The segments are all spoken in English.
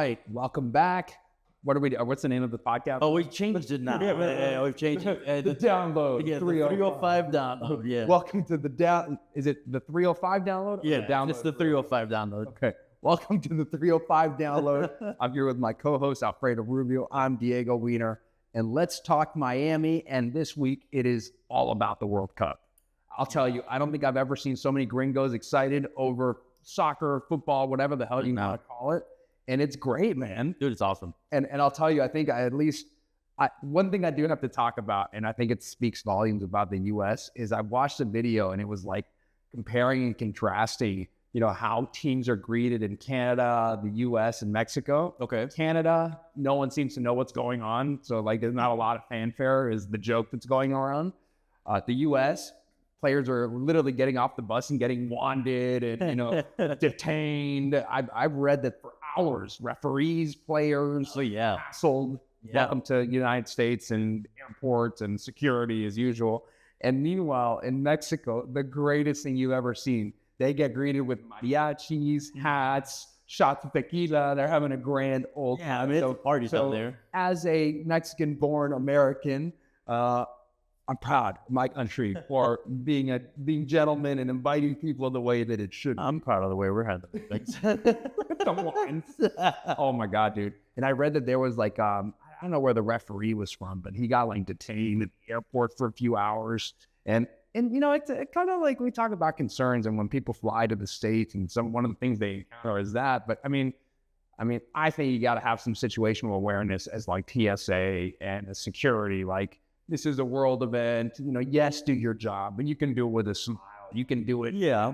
right, welcome back. What are we? What's the name of the podcast? Oh, we changed it now. Yeah, we've changed it. The download. Yeah, the 305 download. Yeah. Welcome to the down. Is it the 305 download? Yeah, download. it's the 305 download. Okay. Welcome to the 305 download. I'm here with my co-host Alfredo Rubio. I'm Diego Wiener, and let's talk Miami. And this week it is all about the World Cup. I'll tell you, I don't think I've ever seen so many gringos excited over soccer, football, whatever the hell you want to call it. And it's great, man. Dude, it's awesome. And I'll tell you, I think one thing I do have to talk about, and I think it speaks volumes about the U.S., is I watched a video and it was like comparing and contrasting, how teams are greeted in Canada, the U.S., and Mexico. Okay. Canada, no one seems to know what's going on. So like there's not a lot of fanfare is the joke that's going around. The U.S., players are literally getting off the bus and getting wanded and, detained. I've read that for hours, referees, players, hassled. Welcome to United States and airports and security as usual. And meanwhile, in Mexico, the greatest thing you've ever seen, they get greeted with mariachis, hats, shots of tequila. They're having a grand old time. I mean, it's parties out there. As a Mexican-born American, I'm proud of my country for being gentlemen and inviting people the way that it should be. I'm proud of the way we're handling things. Oh my God, dude. And I read that there was like, I don't know where the referee was from, but he got like detained at the airport for a few hours. And it's kind of like we talk about concerns and when people fly to the States and one of the things they encounter is that. But I mean, I think you got to have some situational awareness as like TSA and as security, like, this is a world event, yes, do your job, but you can do it with a smile. You can do it. Yeah.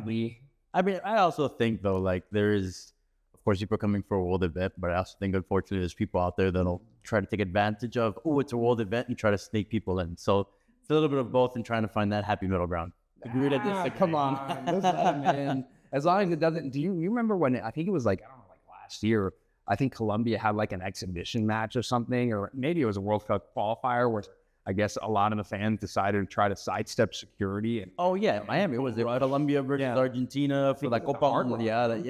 I mean, I also think though, like there is, of course, people coming for a world event, but I also think unfortunately there's people out there that'll try to take advantage of, it's a world event and try to sneak people in. So it's a little bit of both and trying to find that happy middle ground. Agree to disagree. Come on. Listen, man. As long as it doesn't, do you remember when, I think it was like, I don't know, like last year, I think Colombia had like an exhibition match or something, or maybe it was a World Cup qualifier where I guess a lot of the fans decided to try to sidestep security. And Miami. It was Colombia versus Argentina for the Copa Mundial.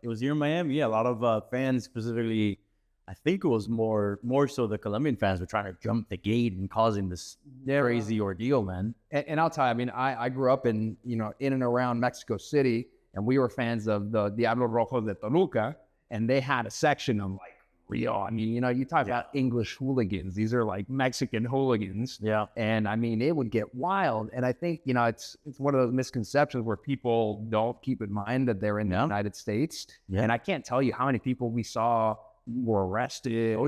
It was here in Miami. Yeah, a lot of fans specifically, I think it was more so the Colombian fans were trying to jump the gate and causing this crazy ordeal, man. And I'll tell you, I mean, I grew up in and around Mexico City, and we were fans of the Diablo Rojo de Toluca, and they had a section of like, real. I mean, you talk about English hooligans. These are like Mexican hooligans. Yeah. And I mean, it would get wild. And I think, it's one of those misconceptions where people don't keep in mind that they're in the United States. Yeah. And I can't tell you how many people we saw were arrested.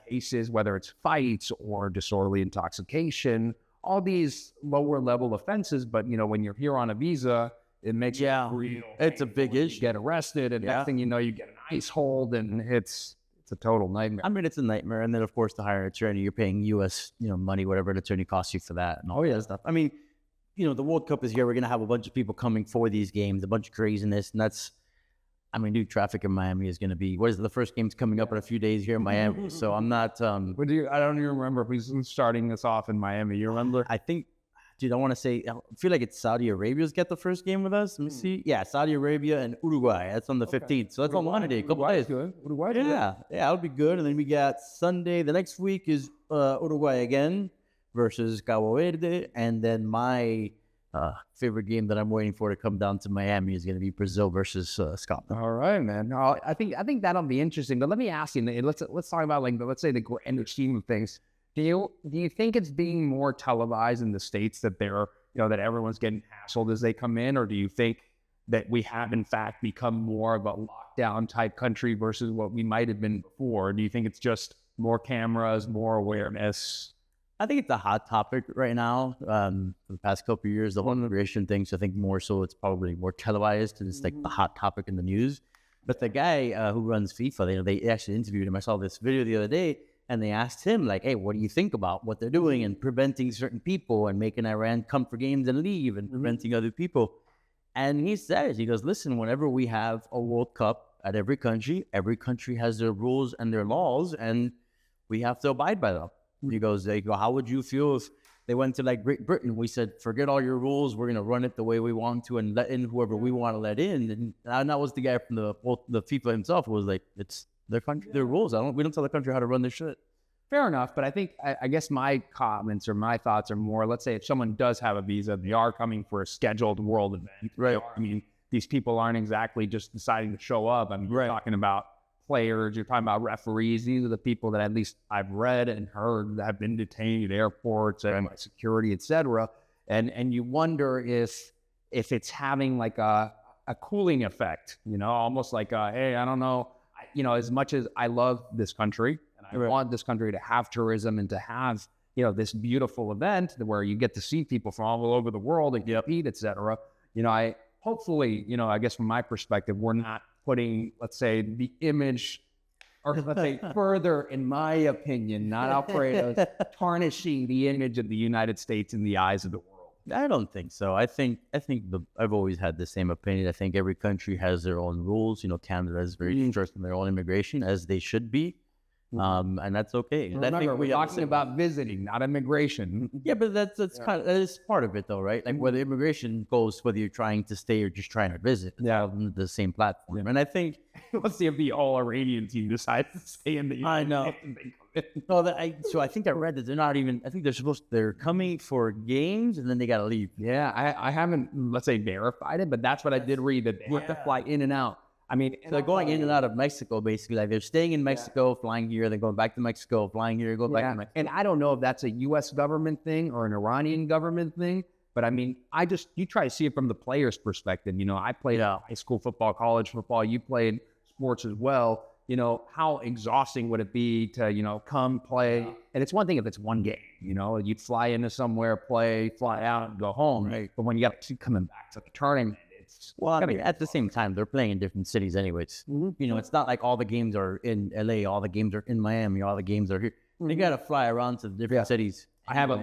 Cases, whether it's fights or disorderly intoxication, all these lower level offenses. But, when you're here on a visa, it makes it real. It's a big issue. You get arrested and next thing you know, you get an ICE hold and it's a total nightmare. I mean, it's a nightmare. And then, of course, to hire an attorney, you're paying U.S. money, whatever an attorney costs you for that and all that stuff. I mean, the World Cup is here. We're going to have a bunch of people coming for these games, a bunch of craziness. And dude, traffic in Miami is going to be, the first game's coming up in a few days here in Miami. So I'm not. I don't even remember who's starting this off in Miami. You remember? I think, dude, I feel like it's Saudi Arabia's got the first game with us. Let me see. Yeah, Saudi Arabia and Uruguay. That's on the 15th. So that's on Monday. Couple days. Good. Uruguay. Yeah, that would be good. And then we got Sunday. The next week is Uruguay again versus Cabo Verde. And then my favorite game that I'm waiting for to come down to Miami is going to be Brazil versus Scotland. All right, man. No, I think that'll be interesting. But let me ask you, let's talk about let's say the grand scheme of things. Do you think it's being more televised in the States that that everyone's getting hassled as they come in, or do you think that we have in fact become more of a lockdown type country versus what we might have been before? Do you think it's just more cameras, more awareness? I think it's a hot topic right now. For the past couple of years, the whole immigration thing. So I think more so it's probably more televised and it's like the hot topic in the news. But the guy who runs FIFA, they actually interviewed him. I saw this video the other day. And they asked him, like, hey, what do you think about what they're doing and preventing certain people and making Iran come for games and leave and preventing other people? And he says, he goes, listen, whenever we have a World Cup at every country has their rules and their laws, and we have to abide by them. He goes, how would you feel if they went to like Great Britain? We said, forget all your rules. We're going to run it the way we want to and let in whoever we want to let in. And that was the guy from the FIFA himself who was like, it's their country, their rules. We don't tell the country how to run their shit. Fair enough, but I think I guess my comments or my thoughts are more. Let's say if someone does have a visa, they are coming for a scheduled world event. Right. I mean, these people aren't exactly just deciding to show up. I mean, you're talking about players, you're talking about referees. These are the people that at least I've read and heard that have been detained at airports and security, etc. And you wonder if it's having like a cooling effect, almost like hey, I don't know, as much as I love this country. I want this country to have tourism and to have, this beautiful event where you get to see people from all over the world and compete, et cetera. I hopefully, I guess from my perspective, we're not putting, let's say, the image, or let's say further, in my opinion, not Alfredo, tarnishing the image of the United States in the eyes of the world. I don't think so. I think I've always had the same opinion. I think every country has their own rules. Canada is very strict on their own immigration, as they should be. And that's okay. Remember, we're talking about visiting, not immigration. Yeah, but that is part of it, though, right? Like whether immigration goes, whether you're trying to stay or just trying to visit, on the same platform. And I think, let's see if the all-Iranian team decides to stay in the United States. So I think I read that they're not even. I think they're coming for games and then they gotta leave. Yeah, I haven't, let's say, verified it, but that's what I did read, that they have to fly in and out. I mean, so they're going in and out of Mexico, basically. Like they're staying in Mexico, flying here, then going back to Mexico, flying here, going back to Mexico. And I don't know if that's a U.S. government thing or an Iranian government thing, but I mean, you try to see it from the player's perspective. I played high school football, college football. You played sports as well. How exhausting would it be to, come play? And it's one thing if it's one game, you'd fly into somewhere, play, fly out, and go home. Right. But when you got to keep coming back to the tournament, well, I mean, at the same time, they're playing in different cities anyways. It's not like all the games are in LA, all the games are in Miami, all the games are here. They got to fly around to the different cities. I haven't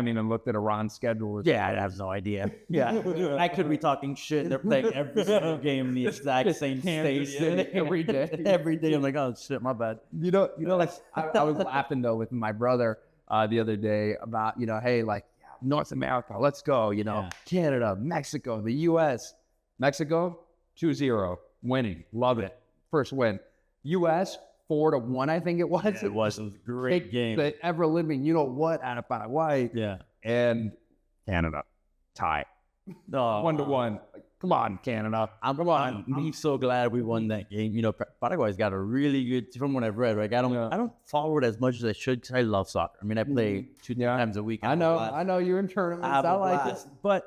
even looked at Iran's schedule. Yeah, I have no idea. Yeah, I could be talking shit. They're playing every single game in the exact same stadium every day. Every day, I'm like, oh shit, my bad. Like I was laughing though with my brother the other day about hey, like North America, let's go. Canada, Mexico, the U.S. Mexico 2-0 winning, love it, first win. U.S. 4-1, I think it was. Yeah, it was a great game. The ever living, out of Paraguay. Yeah. And Canada, tie. 1-1. Come on, Canada. I'm so glad we won that game. Paraguay's got a really good, from what I've read, right? I don't follow it as much as I should because I love soccer. I mean, I play two times a week. I know you're in tournaments. I like this. But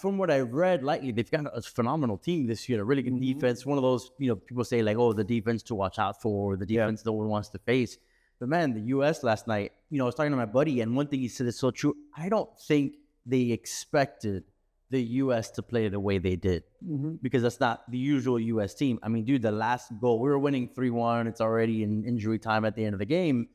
from what I've read lately, they've got a phenomenal team this year, a really good defense. One of those, people say like, oh, the defense to watch out for, the defense no one wants to face. But man, the U.S. last night, I was talking to my buddy, and one thing he said is so true. I don't think they expected the U.S. to play the way they did because that's not the usual U.S. team. I mean, dude, the last goal, we were winning 3-1. It's already in injury time at the end of the game.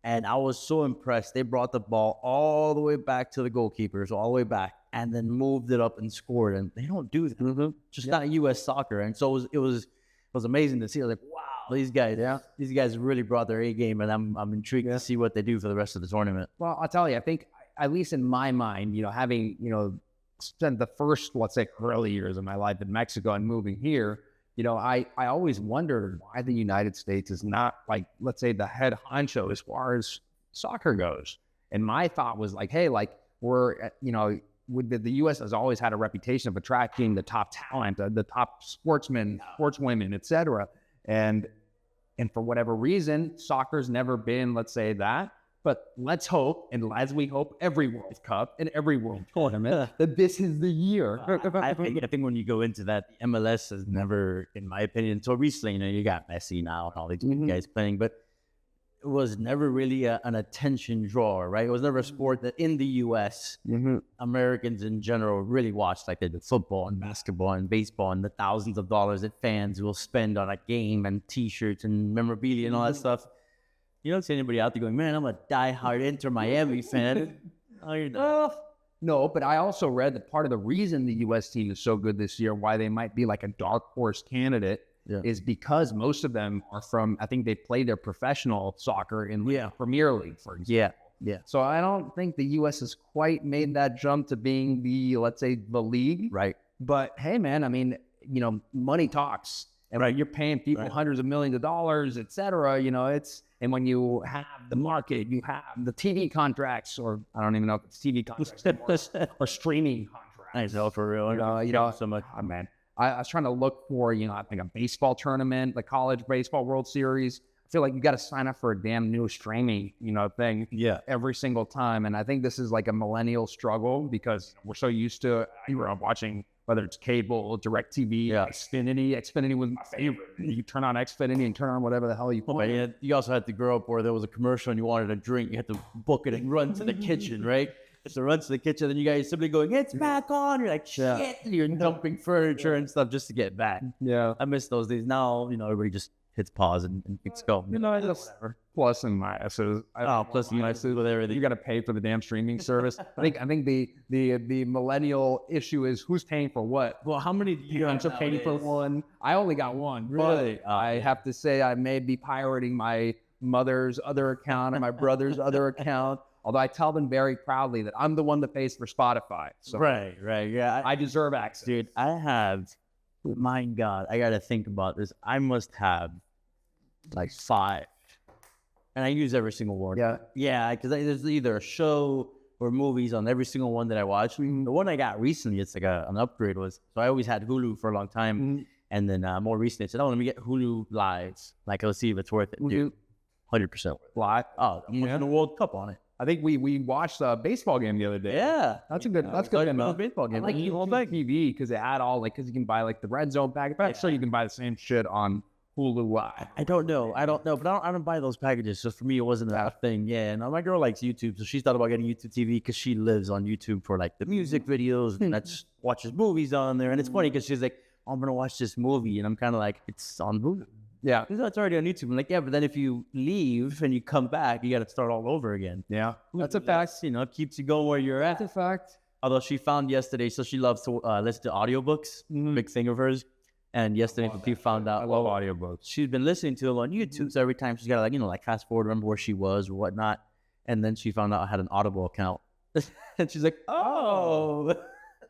And I was so impressed. They brought the ball all the way back to the goalkeepers, all the way back, and then moved it up and scored. And they don't do that. Just not U.S. soccer. And so it was amazing to see. I was like, wow, these guys really brought their A game, and I'm intrigued to see what they do for the rest of the tournament. Well, I'll tell you, I think, at least in my mind, having, spent the first, let's say, early years of my life in Mexico and moving here, I always wondered why the United States is not like, let's say, the head honcho as far as soccer goes. And my thought was like, hey, like we're, the U.S. has always had a reputation of attracting the top talent, the top sportsmen, sportswomen, et cetera. And for whatever reason, soccer's never been, let's say, that. But let's hope, and as we hope, every World Cup and every World Tournament, that this is the year. I think when you go into that, the MLS has never, in my opinion, until recently, you got Messi now and all these guys playing, but it was never really an attention drawer, right? It was never a sport that in the U.S., Americans in general really watched, like they did football and basketball and baseball, and the thousands of dollars that fans will spend on a game and T-shirts and memorabilia and all that stuff. You don't see anybody out there going, man, I'm a diehard Inter Miami fan. Oh, you're not. No, but I also read that part of the reason the U.S. team is so good this year, why they might be like a dark horse candidate, is because most of them are from, I think they play their professional soccer in the Premier League, for example. Yeah. So I don't think the U.S. has quite made that jump to being the, let's say, the league. Right. But hey, man, I mean, money talks. And you're paying people hundreds of millions of dollars, et cetera, you know, and when you have the market, you have the TV contracts, or I don't even know if it's TV contracts anymore, or streaming contracts. I know, for real. You know, so much. oh, man. I was trying to look for, you know, I think a baseball tournament, the college baseball World Series. I feel like you got to sign up for a damn new streaming, you know, thing every single time. And I think this is like a millennial struggle because we're so used to watching, whether it's cable, DirecTV, Xfinity. Xfinity was my favorite. You turn on Xfinity and turn on whatever the hell you want. But you also had to grow up where there was a commercial and you wanted a drink. You had to book it and run to the kitchen, right? So run to the kitchen, and you guys simply going, "It's back on." You're like, "Shit!" And you're dumping furniture and stuff just to get back. Yeah, I miss those days. Now, you know, everybody just hits pause and keeps going. You know, it's plus and minuses. Plus and minuses with everything. You got to pay for the damn streaming service. I think the millennial issue is who's paying for what. Well, how many do you guys are paying for one? I only got one. Really? But I have to say I may be pirating my mother's other account and my brother's other account. Although I tell them very proudly that I'm the one that pays for Spotify. So right, yeah. I deserve access. Dude, I have, my God, I got to think about this. I must have like 5. And I use every single one. Yeah, because there's either a show or movies on every single one that I watch. The one I got recently, it's like an upgrade was, so I always had Hulu for a long time. And then more recently, I said, let me get Hulu Live. Like, let's see if it's worth it. Dude, 100% Live. Oh, I'm watching the World Cup on it. I think we watched a baseball game the other day. Yeah, that's good. That's good. Baseball game. I like YouTube TV because they add all because you can buy like the Red Zone package. So you can buy the same shit on Hulu Live. I don't know, but I don't buy those packages. So for me, it wasn't that thing. Yeah, no, my girl likes YouTube, so she's thought about getting YouTube TV because she lives on YouTube for like the music videos and that's watches movies on there. And it's funny because she's like, I'm gonna watch this movie, and I'm kind of like, it's on Hulu. Yeah, it's already on YouTube. I'm like, yeah, but then if you leave and you come back, you got to start all over again. Yeah, that's a fact. You know, it keeps you going where you're at. That's a fact. Although she found yesterday, so she loves to listen to audiobooks, big thing of hers. And yesterday she found out. I love audiobooks. She's been listening to them on YouTube, so every time she's got to like fast forward, remember where she was or whatnot. And then she found out I had an Audible account. And she's like, oh.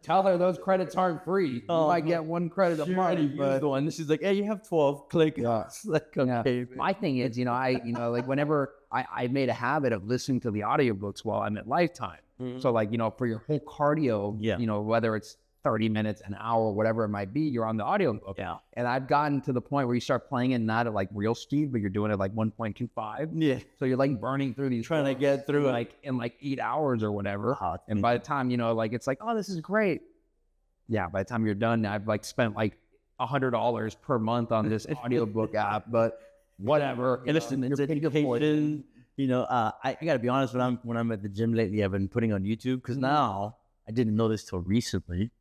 Tell her those credits aren't free. You might get 1 credit a month, but and she's like, "Hey, you have 12. Click." Yeah. Like, okay. Yeah. My thing is, like whenever I made a habit of listening to the audiobooks while I'm at Lifetime. So like, for your whole cardio, whether it's 30 minutes, an hour, whatever it might be, you're on the audiobook. Yeah. And I've gotten to the point where you start playing it not at like real speed, but you're doing it like 1.25. Yeah. So you're like burning through these, trying to get through like in like 8 hours or whatever. And by the time, like it's like, oh, this is great. Yeah. By the time you're done, I've like spent like $100 per month on this audiobook app, but whatever. And listen, it's education. I got to be honest, when I'm at the gym lately, I've been putting on YouTube because now I didn't know this till recently.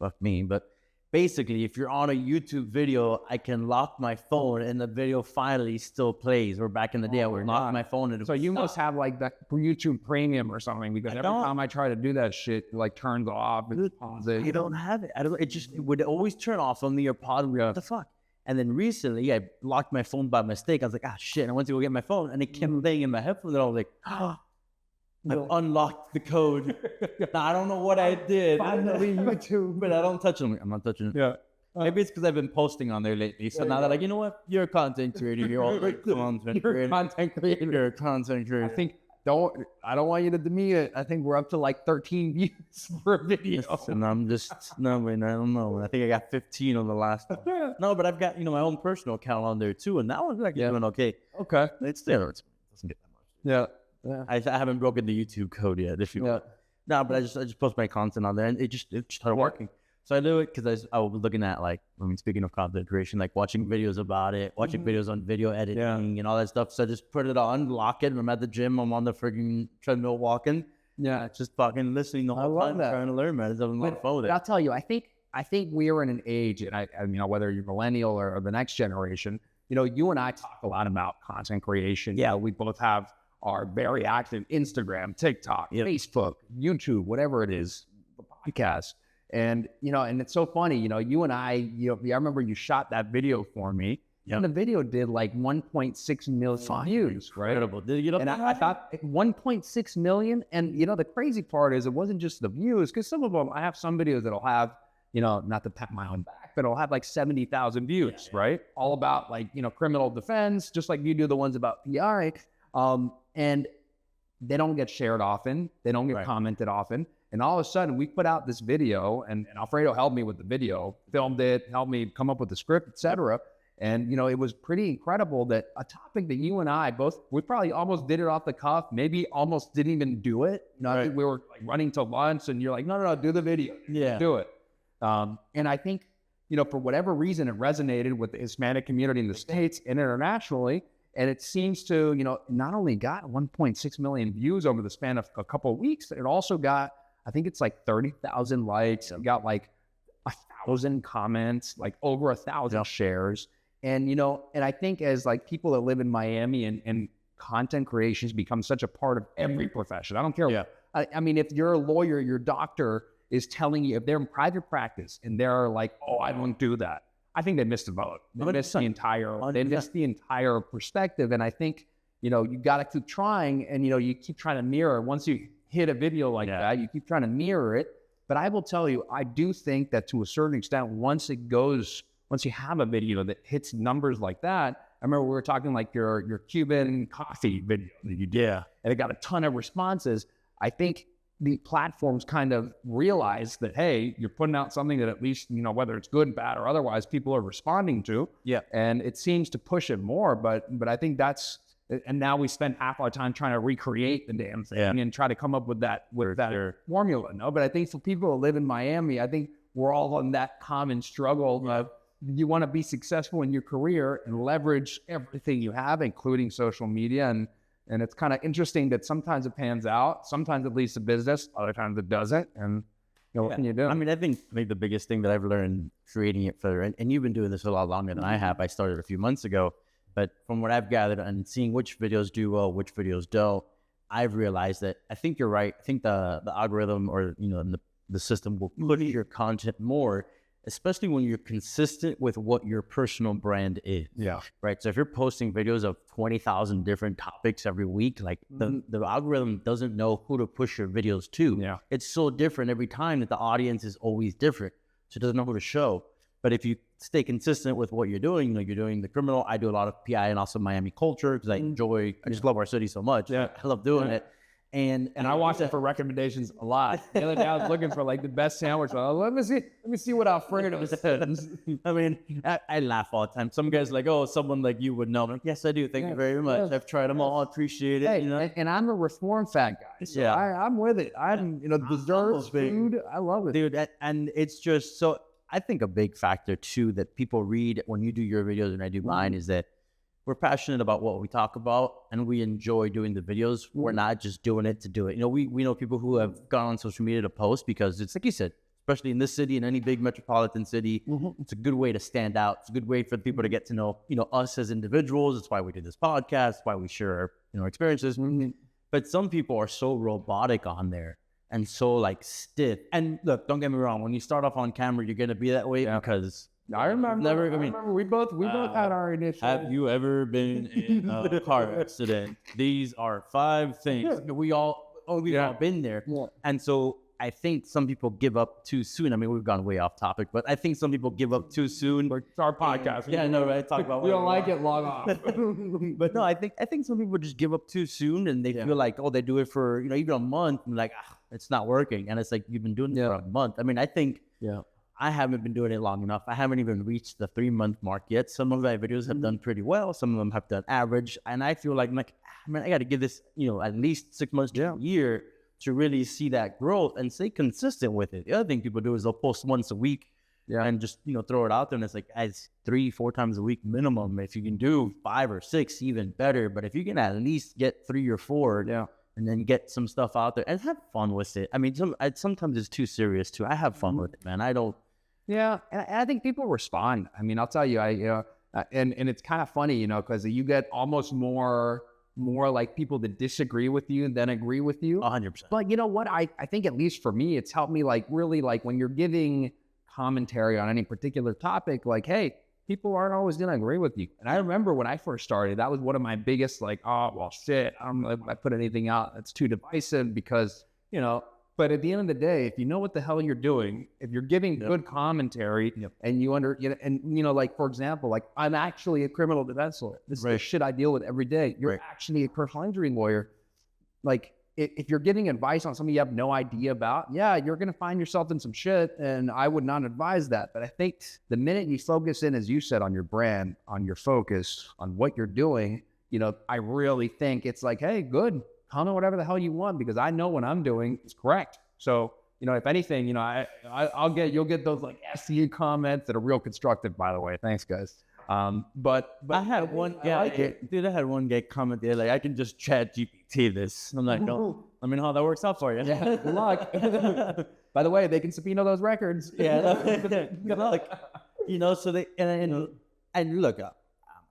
Fuck me. But basically, if you're on a YouTube video, I can lock my phone and the video finally still plays. Or back in the day, I would lock my phone. And so you must have like that YouTube Premium or something because every time I try to do that shit, it like turns off. You don't have it. It would always turn off on me or pause. What the fuck? And then recently, I locked my phone by mistake. I was like, shit. I went to go get my phone and it kept playing in my headphones. And I was like, I've unlocked the code. Now, I don't know what I did. Finally, YouTube. But I don't touch them. I'm not touching it. Yeah. Maybe it's because I've been posting on there lately. So now they're like, you know what? You're a content creator. You're all content creator. You're a content creator. You're a content creator. I don't want you to demean it. I think we're up to like 13 views for a video. And I'm just, I don't know. I think I got 15 on the last one. No, but I've got, my own personal account on there too. And that one's like doing okay. Okay. It doesn't get that much. Yeah. I haven't broken the YouTube code yet, if you will. No, but I just post my content on there and it just started working. So I do it because I was looking at speaking of content creation, like watching videos about it, watching videos on video editing and all that stuff. So I just put it on, lock it. I'm at the gym. I'm on the freaking treadmill walking. Yeah, just fucking listening the whole time, trying to learn, man. It's having a lot of fun with it. I'll tell you, I think we're in an age, and I whether you're millennial or the next generation, you and I talk a lot about content creation. Yeah, we both have our very active Instagram, TikTok, Facebook, YouTube, whatever it is, the podcast. And, and it's so funny, you and I remember you shot that video for me. Yep. And the video did like 1.6 million views, right? Incredible. Did you get up and I thought 1.6 million. And, the crazy part is it wasn't just the views, because some of them, I have some videos that'll have, not to pat my own back, but it'll have like 70,000 views, right? All about like, criminal defense, just like you do the ones about PI. And they don't get shared often. They don't get commented often. And all of a sudden we put out this video and Alfredo helped me with the video, filmed it, helped me come up with the script, etc. And, it was pretty incredible that a topic that you and I both, we probably almost did it off the cuff, maybe almost didn't even do it. I think we were like running to lunch and you're like, no, do the video. Yeah. Do it. And I think, for whatever reason, it resonated with the Hispanic community in the States and internationally. And it seems to, not only got 1.6 million views over the span of a couple of weeks, it also got, I think it's like 30,000 likes. It got like 1,000 comments, like over 1,000 shares. And, and I think as like people that live in Miami and content creation has become such a part of every profession. I don't care. Yeah. I mean, if you're a lawyer, your doctor is telling you, if they're in private practice and they're like, oh, I don't do that, I think they missed the boat. They missed the entire perspective. And I think, you got to keep trying and, you keep trying to mirror. Once you hit a video like that, you keep trying to mirror it. But I will tell you, I do think that to a certain extent, once you have a video that hits numbers like that, I remember we were talking like your Cuban coffee video that you did, and it got a ton of responses. I think the platforms kind of realize that, hey, you're putting out something that at least, whether it's good, bad, or otherwise, people are responding to. Yeah. And it seems to push it more, but I think and now we spend half our time trying to recreate the damn thing and try to come up with that formula. No, but I think for people who live in Miami, I think we're all on that common struggle of you want to be successful in your career and leverage everything you have, including social media. And it's kind of interesting that sometimes it pans out, sometimes it leads to business, other times it doesn't. And what can you do? I mean, I think the biggest thing that I've learned creating it and you've been doing this a lot longer than I have. I started a few months ago, but from what I've gathered and seeing which videos do well, which videos don't, I've realized that I think you're right. I think the algorithm or, the system will push your content more, especially when you're consistent with what your personal brand is. Yeah. Right. So if you're posting videos of 20,000 different topics every week, like the algorithm doesn't know who to push your videos to. Yeah. It's so different every time that the audience is always different. So it doesn't know who to show. But if you stay consistent with what you're doing, you're doing the criminal. I do a lot of PI and also Miami culture because I just love our city so much. Yeah. I love doing it. And I watch it for recommendations a lot. The other day I was looking for like the best sandwich. Let me see what Alfredo said. I mean, I laugh all the time. Some guys like, oh, someone like you would know. I'm like, yes, I do. Thank you very much. I've tried them all. I appreciate it. Hey, and I'm a reform fat guy. So I'm with it. I'm, desserts, food. I love it. Dude, and it's just so, I think a big factor too that people read when you do your videos and I do mine is that we're passionate about what we talk about and we enjoy doing the videos. We're not just doing it to do it. We know people who have gone on social media to post because it's like you said, especially in this city, in any big metropolitan city, it's a good way to stand out. It's a good way for people to get to know, us as individuals. It's why we do this podcast, it's why we share our experiences. But some people are so robotic on there and so like stiff. And look, don't get me wrong. When you start off on camera, you're going to be that way because I remember we both had our initial. Have you ever been in a car accident? These are 5 things. We've all been there. Yeah. And so I think some people give up too soon. I mean, we've gone way off topic, but I think some people give up too soon. It's our podcast. Yeah, no, right? Talk about we don't like it, log off. But no, I think some people just give up too soon and they feel like, they do it for, even a month and like, it's not working. And it's like, you've been doing it for a month. I mean, I think, I haven't been doing it long enough. I haven't even reached the 3-month mark yet. Some of my videos have done pretty well. Some of them have done average. And I feel like, I got to give this, at least 6 months to a year to really see that growth and stay consistent with it. The other thing people do is they'll post once a week and just, throw it out there. And it's like, it's 3-4 times a week minimum. If you can do 5 or 6, even better. But if you can at least get 3 or 4, and then get some stuff out there and have fun with it. I mean, sometimes it's too serious too. I have fun with it, man. I don't. Yeah, and I think people respond. I mean, I'll tell you, and it's kind of funny, because you get almost more like people that disagree with you than agree with you. 100%. But you know what? I think at least for me, it's helped me like really like when you're giving commentary on any particular topic, like, hey, people aren't always going to agree with you. And I remember when I first started, that was one of my biggest like, oh, well, shit, I don't know if I put anything out that's too divisive because, But at the end of the day, if you know what the hell you're doing, if you're giving good commentary and like, for example, like I'm actually a criminal defense lawyer. This is the shit I deal with every day. You're actually a personal injury lawyer. Like if you're giving advice on something you have no idea about, yeah, you're going to find yourself in some shit. And I would not advise that. But I think the minute you focus in, as you said, on your brand, on your focus, on what you're doing, I really think it's like, hey, good. Tell me whatever the hell you want because I know what I'm doing is correct. So, if anything, you'll get those like SCE comments that are real constructive, by the way. Thanks, guys. But I had one guy, dude, I had one guy comment there, like, I can just chat GPT this. I'm like, no, let me know how that works out for you. Yeah, good luck. By the way, they can subpoena those records. Yeah, good luck. So they, and look,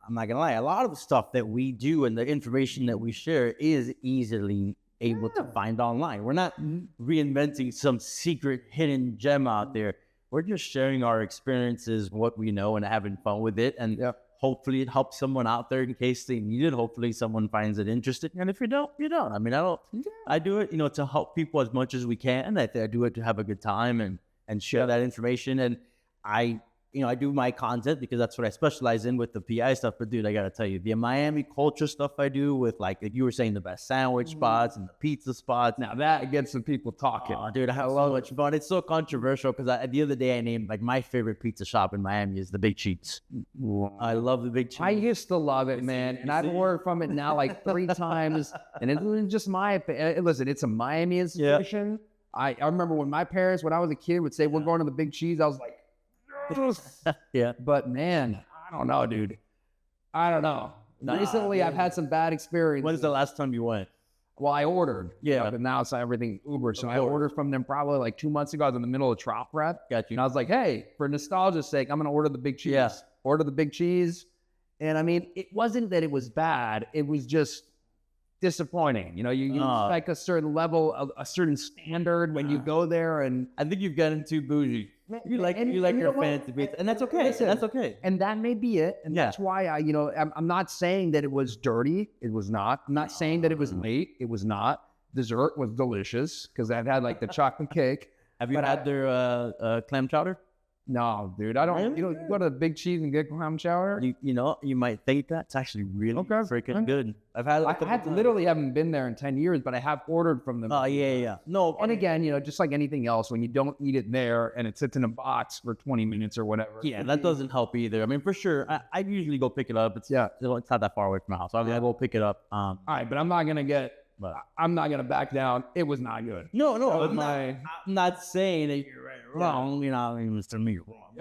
I'm not gonna lie, a lot of the stuff that we do and the information that we share is easily able to find online. We're not reinventing some secret hidden gem out there. We're just sharing our experiences, what we know, and having fun with it. And hopefully it helps someone out there in case they need it. Hopefully someone finds it interesting. And if you don't, you don't. I mean, I do it, to help people as much as we can. I do it to have a good time and share that information. And I do my content because that's what I specialize in with the PI stuff. But dude, I got to tell you, the Miami culture stuff I do with like you were saying, the best sandwich spots and the pizza spots. Now that gets some people talking. Oh, dude, I have so much fun. It's so controversial because at the other day I named like my favorite pizza shop in Miami is the Big Cheese. I love the Big Cheese. I used to love it, man. And I've ordered from it now like 3 times. And it wasn't just my opinion. Listen, it's a Miami institution. I remember when my parents, when I was a kid, would say, we're going to the Big Cheese. I was like, yeah, but man, I don't know, dude. I don't know. Recently, I've had some bad experiences. When's the last time you went? Well, I ordered. Yeah, but now it's everything Uber. So I ordered from them probably like 2 months ago. I was in the middle of trial prep. Got you. And I was like, hey, for nostalgia's sake, I'm going to order the Big Cheese. Yeah. Order the Big Cheese. And I mean, it wasn't that it was bad. It was just disappointing. You like a certain level of a certain standard when you go there. And I think you've gotten too bougie. You like your fancy pizza, and that's okay. Listen, that's okay. And that may be it. And that's why I'm not saying that it was dirty. It was not. I'm not saying that it was late. It was not. Dessert was delicious because I've had like the chocolate cake. Have you had their clam chowder? No, dude. I don't. You go to the Big Cheese and get clam chowder. You might think that's actually really freaking good. I've had. I literally haven't been there in 10 years, but I have ordered from them. Oh yeah. No, and again, just like anything else, when you don't eat it there and it sits in a box for 20 minutes or whatever. Yeah, that doesn't help either. I mean, for sure, I usually go pick it up. It's not that far away from my house. I will pick it up. All right, but I'm not gonna back down. It was not good. No, I'm not saying that you're right or wrong. Mr. Me wrong.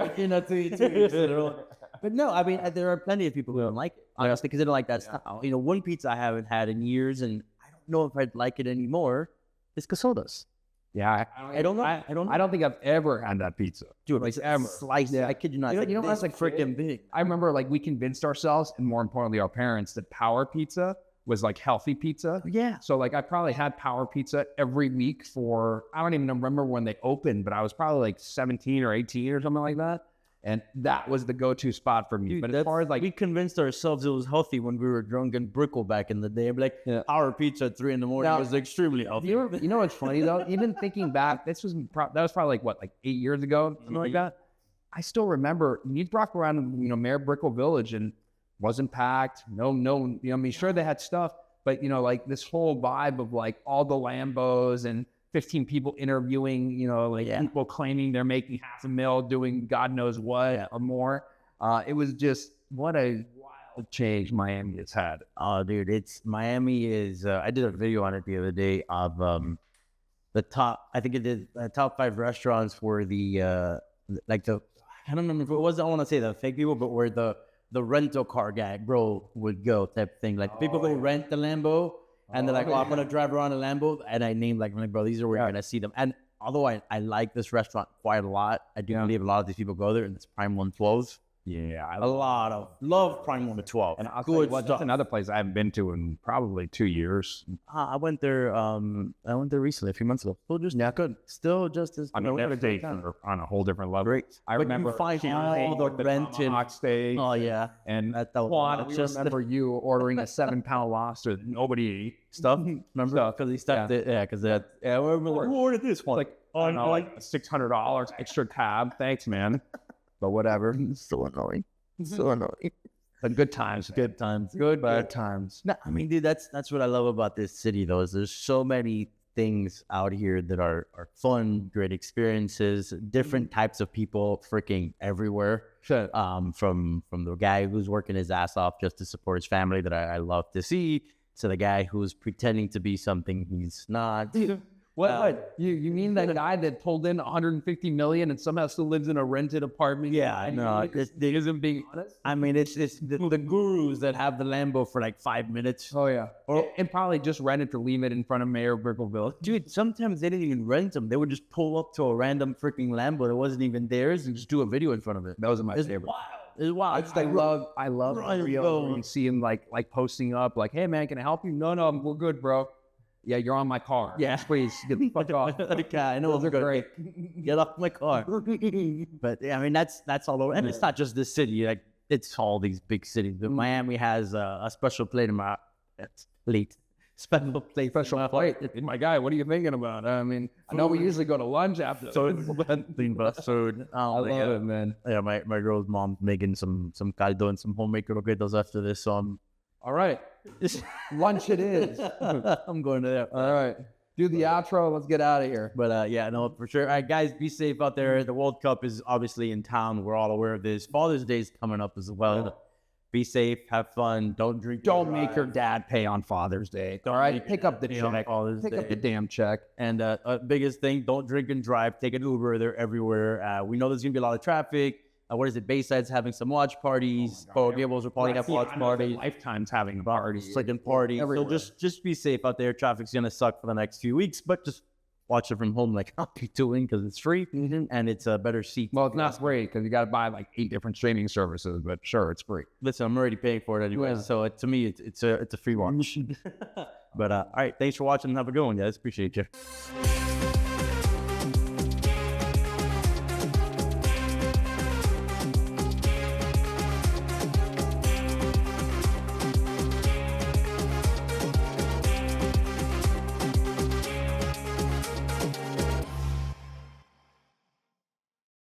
But no, I mean, there are plenty of people who don't like it, honestly, because they don't like that style. One pizza I haven't had in years, and I don't know if I'd like it anymore, is Casoda's. Yeah, I don't know. I don't think I've ever had that pizza. Dude, like ever. Sliced. I kid you not. That's like freaking big. I remember like we convinced ourselves, and more importantly, our parents, that Power Pizza was like healthy pizza. Yeah. So like I probably had Power Pizza every week for, I don't even remember when they opened, but I was probably like 17 or 18 or something like that. And that was the go-to spot for me. Dude, but as far as like, we convinced ourselves it was healthy when we were drunk in Brickell back in the day. Like our pizza at 3 a.m. was extremely healthy. You know what's funny though? Even thinking back, that was probably like 8 years ago, something like that. I still remember you'd walk around, Mayor Brickell Village and wasn't packed. No, I mean, sure they had stuff, but like this whole vibe of like all the Lambos and 15 people interviewing, people claiming they're making $500,000 doing God knows what or more. It was just what a wild change Miami has had. Oh, dude, Miami is. I did a video on it the other day of the top. I think it did top 5 restaurants for the I don't remember if it was. I want to say the fake people, but where the rental car guy bro would go type thing. Like people who rent the Lambo. And they're like, I'm going to drive around a Lambo. And I named I'm like, bro, these are where you're going to see them. And although I like this restaurant quite a lot, I do believe a lot of these people go there, and it's Prime 112. Yeah, I A lot of love Prime number 12. And I'll tell you Good what, stuff. that's another place I haven't been to in probably 2 years. I went there. I went there recently, a few months ago. Still just good. Still just as. I mean, we had a every day great time. on a whole different level. Great. I But you remember find Campbell, all the rented- tomahawk steak, Oh yeah, and that was Juan, it's we just remember you ordering a 7-pound lobster that nobody ate. stuff. Remember? Because he stuffed it. Yeah, because that. Yeah, who ordered this one? Like, I don't know, like $600 extra tab. Thanks, man. But whatever. so annoying. So annoying. But good times. Good times. Good But- times. No, I mean, dude, that's what I love about this city, though. Is there's so many things out here that are fun, great experiences, different types of people, freaking everywhere. Sure. From the guy who's working his ass off just to support his family that I love to see, to the guy who's pretending to be something he's not. What? You mean that guy that pulled in 150 million and somehow still lives in a rented apartment? Yeah, I know. He isn't being honest. I mean, it's the gurus that have the Lambo for like 5 minutes. Oh yeah, and probably just rented to leave it in front of Mayor Brickleville. Dude, sometimes they didn't even rent them. They would just pull up to a random freaking Lambo that wasn't even theirs and just do a video in front of it. Those are my It's favorite. wild. It's wild. I love Ryan real. Bone. You see him like posting up, like, "Hey man, can I help you?" No, we're good, bro. Yeah, you're on my car. Yeah. Please get the fuck off. Okay, I know Those are good. great. Get off my car. But yeah, I mean that's all over, and it's not just this city. Like it's all these big cities. But Miami has a special place in my special place. Special plate. My guy, what are you thinking about? I mean, I know we usually go to lunch after. So food. I love it, man. Yeah, my girl's mom's making some caldo and some homemade croquetas after this. So I'm All right, lunch it is. I'm going to there. All right, do the outro. Let's get out of here. But yeah, no, for sure. All right, guys, be safe out there. The World Cup is obviously in town. We're all aware of this. Father's Day is coming up as well. Be safe, have fun, don't drink. Don't make your dad pay on Father's Day. All right, pick up the pay on check. Father's Pick up Day. the damn check. And biggest thing, don't drink and drive. Take an Uber. They're everywhere. We know there's going to be a lot of traffic. What is it? Bayside's having some watch parties. Coral Gables will probably have watch parties. Lifetime's having a party. Second party. Everywhere. So just be safe out there. Traffic's going to suck for the next few weeks, but just watch it from home like I'll be doing because it's free and it's a better seat. Well, it's not free because you got to buy like 8 different streaming services, but sure, it's free. Listen, I'm already paying for it anyway. Yeah. So to me, it's a free watch. But all right, thanks for watching. Have a good one, guys. Appreciate you.